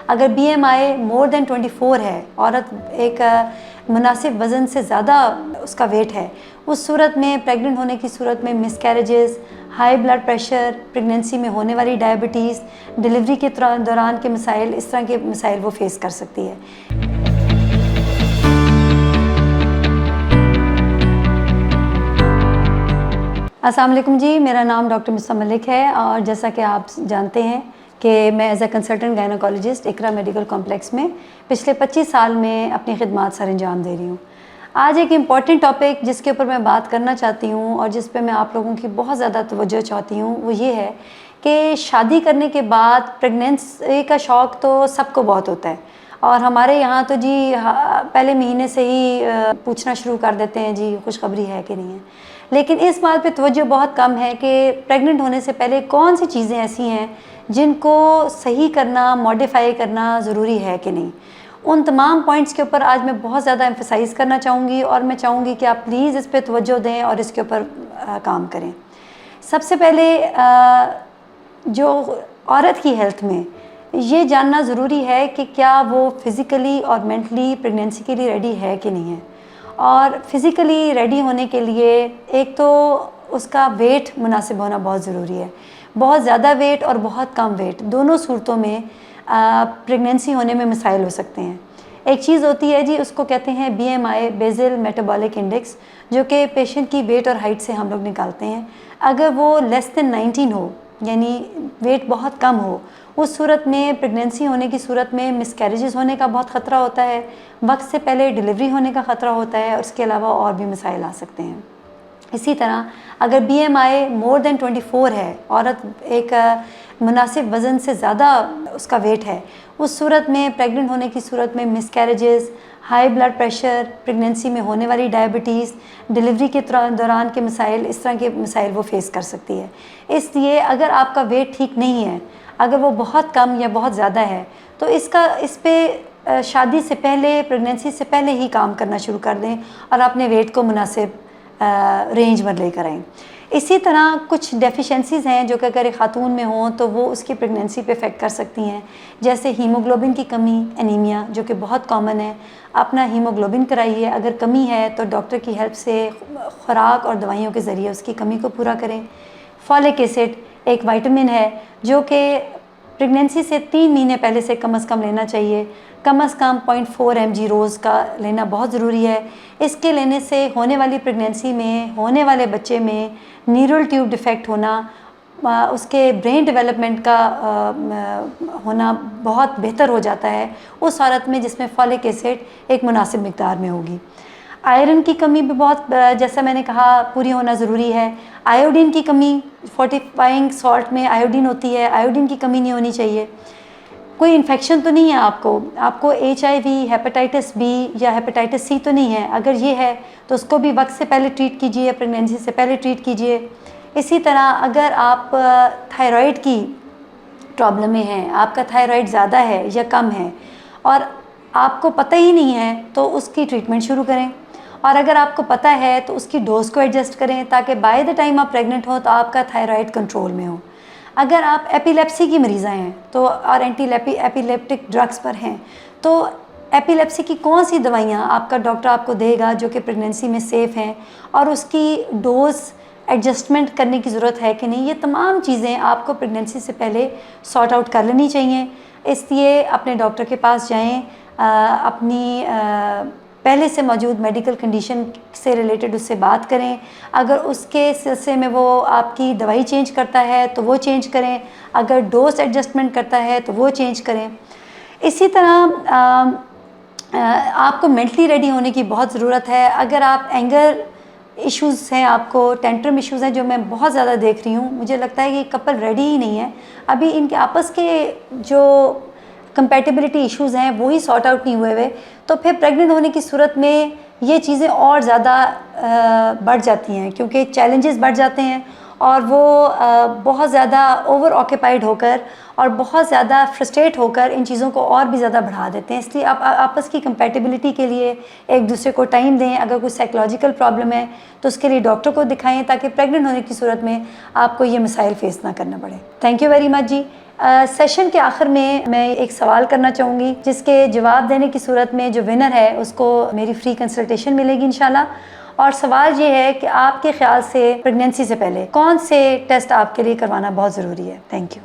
अगर BMI more than 24 है, औरत एक मुनासिब वज़न से ज़्यादा उसका वेट है, उस सूरत में प्रेग्नेंट होने की सूरत में miscarriages, high blood pressure, pregnancy में होने वाली डायबिटीज़, डिलीवरी के दौरान के मसाइल, इस तरह के मसाइल वो फेस कर सकती है। अस्सलाम वालेकुम जी, मेरा नाम डॉक्टर मिस्बा मलिक है और जैसा कि आप जानते हैं कि मैं as a consultant gynaecologist Iqra medical complex में पिछले 25 साल में अपनी खिदमात सर अंजाम दे रही हूँ। आज एक इम्पॉर्टेंट टॉपिक जिसके ऊपर मैं बात करना चाहती हूँ और जिस पे मैं आप लोगों की बहुत ज़्यादा तवज्जो चाहती हूँ, वो ये है कि शादी करने के बाद प्रेगनेंसी का शौक़ तो सबको बहुत होता है और हमारे यहाँ तो जी पहले महीने से ही पूछना शुरू कर देते हैं जी खुशखबरी है कि नहीं है। लेकिन इस बात पे तवज्जो बहुत कम है कि प्रेग्नेंट होने से पहले कौन सी चीज़ें ऐसी हैं जिनको सही करना, मॉडिफाई करना ज़रूरी है कि नहीं। उन तमाम पॉइंट्स के ऊपर आज मैं बहुत ज़्यादा एम्फसाइज़ करना चाहूँगी और मैं चाहूँगी कि आप प्लीज़ इस पे तवज्जो दें और इसके ऊपर काम करें। सबसे पहले जो औरत की हेल्थ में ये जानना ज़रूरी है कि क्या वो फ़िज़िकली और मेंटली प्रेगनेंसी के लिए रेडी है कि नहीं है। और फ़िज़िकली रेडी होने के लिए एक तो उसका वेट मुनासिब होना बहुत ज़रूरी है। बहुत ज़्यादा वेट और बहुत कम वेट, दोनों सूरतों में प्रेगनेंसी होने में मसाइल हो सकते हैं। एक चीज़ होती है जी, उसको कहते हैं BMI, बेसल मेटाबॉलिक इंडेक्स, जो कि पेशेंट की वेट और हाइट से हम लोग निकालते हैं। अगर वो लेस दैन 19 हो, यानी वेट बहुत कम हो, उस सूरत में प्रेगनेंसी होने की सूरत में मिसकैरेजेस होने का बहुत ख़तरा होता है, वक्त से पहले डिलीवरी होने का ख़तरा होता है और इसके अलावा और भी मसाइल आ सकते हैं। इसी तरह अगर BMI मोर देन 24 है, औरत एक मुनासिब वज़न से ज़्यादा उसका वेट है, उस सूरत में प्रेग्नेंट होने की सूरत में miscarriages, high blood pressure, pregnancy में होने वाली डायबिटीज़, डिलीवरी के दौरान के मसाइल, इस तरह के मसाइल वो फेस कर सकती है। इसलिए अगर आपका वेट ठीक नहीं है, अगर वो बहुत कम या बहुत ज़्यादा है, तो इस पे शादी से पहले, प्रेगनेंसी से पहले ही काम करना शुरू कर दें और अपने वेट को मुनासिब रेंज में लेकर आएँ। इसी तरह कुछ डेफिशिएंसीज़ हैं जो कि अगर एक खातून में हों तो वो उसकी प्रेगनेंसी पे इफ़ेक्ट कर सकती हैं, जैसे हीमोग्लोबिन की कमी, एनीमिया, जो कि बहुत कॉमन है। अपना हीमोग्लोबिन कराइए, अगर कमी है तो डॉक्टर की हेल्प से खुराक और दवाइयों के ज़रिए उसकी कमी को पूरा करें। फॉलिक एसिड एक विटामिन है जो कि प्रेगनेंसी से 3 महीने पहले से कम से कम लेना चाहिए। कम से कम 0.4 mg रोज़ का लेना बहुत ज़रूरी है। इसके लेने से होने वाली प्रेगनेंसी में, होने वाले बच्चे में न्यूरल ट्यूब डिफेक्ट होना, उसके ब्रेन डेवलपमेंट का होना बहुत बेहतर हो जाता है उस औरत में जिसमें फॉलिक एसिड एक मुनासिब मिक़दार में होगी। आयरन की कमी भी बहुत, जैसा मैंने कहा, पूरी होना ज़रूरी है। आयोडीन की कमी, फोर्टिफाइंग सॉल्ट में आयोडीन होती है, आयोडीन की कमी नहीं होनी चाहिए। कोई इन्फेक्शन तो नहीं है आपको HIV, हेपेटाइटिस B या हेपेटाइटिस C तो नहीं है। अगर ये है तो उसको भी वक्त से पहले ट्रीट कीजिए, प्रेगनेंसी से पहले ट्रीट कीजिए। इसी तरह अगर आप थायराइड की प्रॉब्लम में हैं, आपका थायराइड ज़्यादा है या कम है और आपको पता ही नहीं है, तो उसकी ट्रीटमेंट शुरू करें। और अगर आपको पता है तो उसकी डोज को एडजस्ट करें ताकि बाय द टाइम आप प्रेग्नेंट हो तो आपका थायराइड कंट्रोल में हो। अगर आप एपिलेप्सी की मरीज़ा हैं तो और एपिलेप्टिक ड्रग्स पर हैं, तो एपिलेप्सी की कौन सी दवाइयाँ आपका डॉक्टर आपको देगा जो कि प्रेगनेंसी में सेफ़ हैं और उसकी डोज़ एडजस्टमेंट करने की ज़रूरत है कि नहीं, ये तमाम चीज़ें आपको प्रेगनेंसी से पहले सॉर्ट आउट कर लेनी चाहिए। इसलिए अपने डॉक्टर के पास जाएं, अपनी पहले से मौजूद मेडिकल कंडीशन से रिलेटेड उससे बात करें। अगर उसके सिलसिले में वो आपकी दवाई चेंज करता है तो वो चेंज करें, अगर डोज एडजस्टमेंट करता है तो वो चेंज करें। इसी तरह आपको मेंटली रेडी होने की बहुत ज़रूरत है। अगर आप एंगर इश्यूज़ हैं, आपको टेंट्रम इश्यूज़ हैं, जो मैं बहुत ज़्यादा देख रही हूँ, मुझे लगता है कि कपल रेडी ही नहीं है अभी, इनके आपस के जो कंपैटिबिलिटी इश्यूज़ हैं वो ही सॉर्ट आउट नहीं हुए हुए, तो फिर प्रेग्नेंट होने की सूरत में ये चीज़ें और ज़्यादा बढ़ जाती हैं क्योंकि चैलेंजेस बढ़ जाते हैं और वो बहुत ज़्यादा ओवर ऑक्यूपाइड होकर और बहुत ज़्यादा फ्रस्ट्रेट होकर इन चीज़ों को और भी ज़्यादा बढ़ा देते हैं। इसलिए आप आपस की कंपैटिबिलिटी के लिए एक दूसरे को टाइम दें। अगर कोई साइकोलॉजिकल प्रॉब्लम है तो उसके लिए डॉक्टर को दिखाएं, ताकि प्रेग्नेंट होने की सूरत में आपको ये मसाइल फेस ना करना पड़े। थैंक यू वेरी मच जी। सेशन के आखिर में मैं एक सवाल करना चाहूँगी, जिसके जवाब देने की सूरत में जो विनर है उसको मेरी फ्री कंसल्टेशन मिलेगी इंशाल्लाह। और सवाल ये है कि आपके ख्याल से प्रेगनेंसी से पहले कौन से टेस्ट आपके लिए करवाना बहुत ज़रूरी है? Thank you.